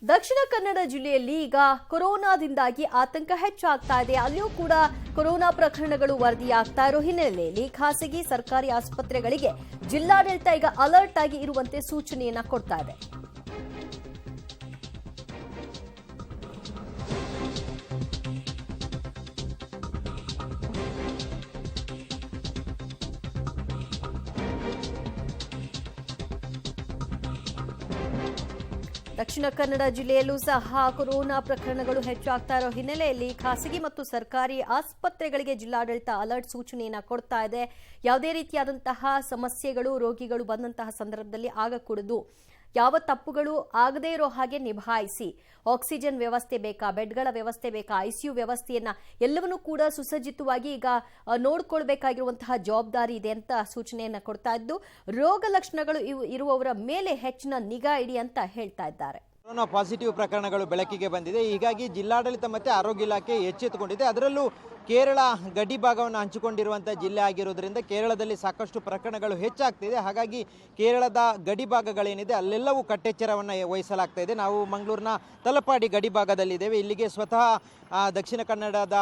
ದಕ್ಷಿಣ ಕನ್ನಡ ಜಿಲ್ಲೆಯಲ್ಲಿ ಈಗ ಕೊರೋನಾದಿಂದಾಗಿ ಆತಂಕ ಹೆಚ್ಚಾಗ್ತಾ ಇದೆ. ಅಲ್ಲಿಯೂ ಕೂಡ ಕೊರೋನಾ ಪ್ರಕರಣಗಳು ವರದಿಯಾಗ್ತಾ ಇರೋ ಹಿನ್ನೆಲೆಯಲ್ಲಿ ಖಾಸಗಿ ಸರ್ಕಾರಿ ಆಸ್ಪತ್ರೆಗಳಿಗೆ ಜಿಲ್ಲಾಡಳಿತ ಈಗ ಅಲರ್ಟ್ ಆಗಿ ಇರುವಂತೆ ಸೂಚನೆಯನ್ನ ಕೊಡ್ತಾ ಇದೆ. ದಕ್ಷಿಣ ಕನ್ನಡ ಜಿಲ್ಲೆಯಲ್ಲೂ ಸಹ ಕೊರೋನಾ ಪ್ರಕರಣಗಳು ಹೆಚ್ಚಾಗ್ತಾ ಇರೋ ಹಿನ್ನೆಲೆಯಲ್ಲಿ ಖಾಸಗಿ ಮತ್ತು ಸರ್ಕಾರಿ ಆಸ್ಪತ್ರೆಗಳಿಗೆ ಜಿಲ್ಲಾಡಳಿತ ಅಲರ್ಟ್ ಸೂಚನೆಯನ್ನ ಕೊಡ್ತಾ ಇದೆ. ಯಾವುದೇ ರೀತಿಯಾದಂತಹ ಸಮಸ್ಯೆಗಳು ರೋಗಿಗಳು ಬಂದಂತಹ ಸಂದರ್ಭದಲ್ಲಿ ಆಗಕೂಡದು. ಯಾವ ತಪ್ಪುಗಳು ಆಗದೇ ಇರೋ ಹಾಗೆ ನಿಭಾಯಿಸಿ. ಆಕ್ಸಿಜನ್ ವ್ಯವಸ್ಥೆ ಬೇಕಾ, ಬೆಡ್ಗಳ ವ್ಯವಸ್ಥೆ ಬೇಕಾ, ಐಸಿಯು ವ್ಯವಸ್ಥೆಯನ್ನ ಎಲ್ಲವನ್ನೂ ಕೂಡ ಸುಸಜ್ಜಿತವಾಗಿ ಈಗ ನೋಡ್ಕೊಳ್ಬೇಕಾಗಿರುವಂತಹ ಜವಾಬ್ದಾರಿ ಇದೆ ಅಂತ ಸೂಚನೆಯನ್ನ ಕೊಡ್ತಾ ಇದ್ದು, ರೋಗ ಲಕ್ಷಣಗಳು ಇರುವವರ ಮೇಲೆ ಹೆಚ್ಚಿನ ನಿಗಾ ಇಡಿ ಅಂತ ಹೇಳ್ತಾ ಇದ್ದಾರೆ. ಕೊರೋನಾ ಪಾಸಿಟಿವ್ ಪ್ರಕರಣಗಳು ಬೆಳಕಿಗೆ ಬಂದಿದೆ. ಹೀಗಾಗಿ ಜಿಲ್ಲಾಡಳಿತ ಮತ್ತು ಆರೋಗ್ಯ ಇಲಾಖೆ ಎಚ್ಚೆತ್ತುಕೊಂಡಿದೆ. ಅದರಲ್ಲೂ ಕೇರಳ ಗಡಿ ಭಾಗವನ್ನು ಹಂಚಿಕೊಂಡಿರುವಂಥ ಜಿಲ್ಲೆ ಆಗಿರೋದ್ರಿಂದ ಕೇರಳದಲ್ಲಿ ಸಾಕಷ್ಟು ಪ್ರಕರಣಗಳು ಹೆಚ್ಚಾಗ್ತಿದೆ. ಹಾಗಾಗಿ ಕೇರಳದ ಗಡಿ ಭಾಗಗಳೇನಿದೆ ಅಲ್ಲೆಲ್ಲವೂ ಕಟ್ಟೆಚ್ಚರವನ್ನು ವಹಿಸಲಾಗ್ತಾ ಇದೆ. ನಾವು ಮಂಗಳೂರಿನ ತಲಪಾಡಿ ಗಡಿ ಭಾಗದಲ್ಲಿದ್ದೇವೆ. ಇಲ್ಲಿಗೆ ಸ್ವತಃ ದಕ್ಷಿಣ ಕನ್ನಡದ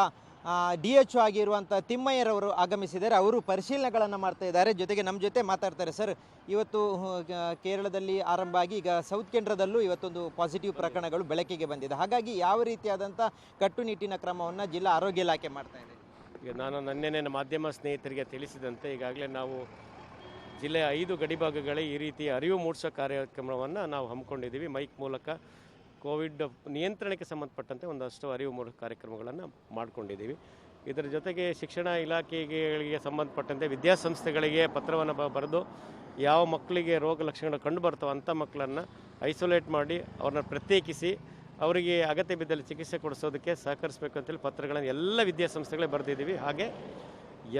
DHO ಆಗಿರುವಂಥ ತಿಮ್ಮಯ್ಯರವರು ಆಗಮಿಸಿದ್ದಾರೆ. ಅವರು ಪರಿಶೀಲನೆಗಳನ್ನು ಮಾಡ್ತಾ ಇದ್ದಾರೆ. ಜೊತೆಗೆ ನಮ್ಮ ಜೊತೆ ಮಾತಾಡ್ತಾರೆ. ಸರ್, ಇವತ್ತು ಕೇರಳದಲ್ಲಿ ಆರಂಭ ಆಗಿ ಈಗ ಸೌತ್ ಕೇಂದ್ರದಲ್ಲೂ ಇವತ್ತೊಂದು ಪಾಸಿಟಿವ್ ಪ್ರಕರಣಗಳು ಬೆಳಕಿಗೆ ಬಂದಿದೆ. ಹಾಗಾಗಿ ಯಾವ ರೀತಿಯಾದಂಥ ಕಟ್ಟುನಿಟ್ಟಿನ ಕ್ರಮವನ್ನು ಜಿಲ್ಲಾ ಆರೋಗ್ಯ ಇಲಾಖೆ ಮಾಡ್ತಾ ಇದೆ? ಈಗ ನಾನು ನನ್ನ ಮಾಧ್ಯಮ ಸ್ನೇಹಿತರಿಗೆ ತಿಳಿಸಿದಂತೆ ಈಗಾಗಲೇ ನಾವು ಜಿಲ್ಲೆಯ 5 ಗಡಿ ಭಾಗಗಳೇ ಈ ರೀತಿ ಅರಿವು ಮೂಡಿಸೋ ಕಾರ್ಯಕ್ರಮವನ್ನು ನಾವು ಹಮ್ಮಿಕೊಂಡಿದ್ದೀವಿ. ಮೈಕ್ ಮೂಲಕ ಕೋವಿಡ್ ನಿಯಂತ್ರಣಕ್ಕೆ ಸಂಬಂಧಪಟ್ಟಂತೆ ಒಂದಷ್ಟು ಅರಿವು ಮೂಡಿಸೋ ಕಾರ್ಯಕ್ರಮಗಳನ್ನು ಮಾಡಿಕೊಂಡಿದ್ದೀವಿ. ಇದರ ಜೊತೆಗೆ ಶಿಕ್ಷಣ ಇಲಾಖೆಗಳಿಗೆ ಸಂಬಂಧಪಟ್ಟಂತೆ ವಿದ್ಯಾಸಂಸ್ಥೆಗಳಿಗೆ ಪತ್ರವನ್ನು ಬರೆದು ಯಾವ ಮಕ್ಕಳಿಗೆ ರೋಗ ಲಕ್ಷಣಗಳು ಕಂಡು ಬರ್ತವೆ ಅಂಥ ಮಕ್ಕಳನ್ನು ಐಸೋಲೇಟ್ ಮಾಡಿ ಅವ್ರನ್ನ ಪ್ರತ್ಯೇಕಿಸಿ ಅವರಿಗೆ ಅಗತ್ಯ ಬಿದ್ದಲ್ಲಿ ಚಿಕಿತ್ಸೆ ಕೊಡಿಸೋದಕ್ಕೆ ಸಹಕರಿಸಬೇಕು ಅಂತೇಳಿ ಪತ್ರಗಳನ್ನು ಎಲ್ಲ ವಿದ್ಯಾಸಂಸ್ಥೆಗಳೇ ಬರೆದಿದ್ದೀವಿ. ಹಾಗೆ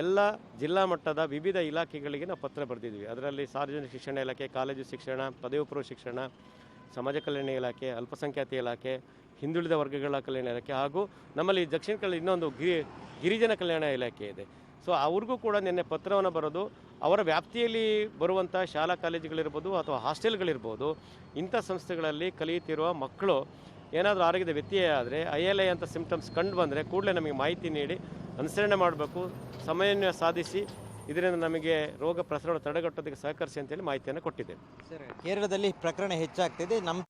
ಎಲ್ಲ ಜಿಲ್ಲಾ ಮಟ್ಟದ ವಿವಿಧ ಇಲಾಖೆಗಳಿಗೆ ನಾವು ಪತ್ರ ಬರೆದಿದ್ದೀವಿ. ಅದರಲ್ಲಿ ಸಾರ್ವಜನಿಕ ಶಿಕ್ಷಣ ಇಲಾಖೆ, ಕಾಲೇಜು ಶಿಕ್ಷಣ, ಪದವಿ ಪೂರ್ವ ಶಿಕ್ಷಣ, ಸಮಾಜ ಕಲ್ಯಾಣ ಇಲಾಖೆ, ಅಲ್ಪಸಂಖ್ಯಾತ ಇಲಾಖೆ, ಹಿಂದುಳಿದ ವರ್ಗಗಳ ಕಲ್ಯಾಣ ಇಲಾಖೆ ಹಾಗೂ ನಮ್ಮಲ್ಲಿ ದಕ್ಷಿಣ ಕನ್ನಡ ಇನ್ನೊಂದು ಗಿರಿಜನ ಕಲ್ಯಾಣ ಇಲಾಖೆ ಇದೆ. ಸೊ ಅವ್ರಿಗೂ ಕೂಡ ನಿನ್ನೆ ಪತ್ರವನ್ನು ಬರೋದು ಅವರ ವ್ಯಾಪ್ತಿಯಲ್ಲಿ ಬರುವಂಥ ಶಾಲಾ ಕಾಲೇಜುಗಳಿರ್ಬೋದು ಅಥವಾ ಹಾಸ್ಟೆಲ್ಗಳಿರ್ಬೋದು, ಇಂಥ ಸಂಸ್ಥೆಗಳಲ್ಲಿ ಕಲಿಯುತ್ತಿರುವ ಮಕ್ಕಳು ಏನಾದರೂ ಆರೋಗ್ಯದ ವ್ಯತ್ಯಯ ಆದರೆ ILI ಅಂತ ಸಿಂಪ್ಟಮ್ಸ್ ಕಂಡು ಬಂದರೆ ಕೂಡಲೇ ನಮಗೆ ಮಾಹಿತಿ ನೀಡಿ ಅನುಸರಣೆ ಮಾಡಬೇಕು, ಸಮಯವನ್ನು ಸಾಧಿಸಿ ಇದರಿಂದ ನಮಗೆ ರೋಗ ಪ್ರಸರಣ ತಡೆಗಟ್ಟೋದಕ್ಕೆ ಸಹಕರಿಸಿ ಅಂತೇಳಿ ಮಾಹಿತಿಯನ್ನು ಕೊಟ್ಟಿದ್ದೇವೆ. ಸರ್, ಕೇರಳದಲ್ಲಿ ಪ್ರಕರಣ ಹೆಚ್ಚಾಗ್ತಿದೆ. ನಮ್ಮ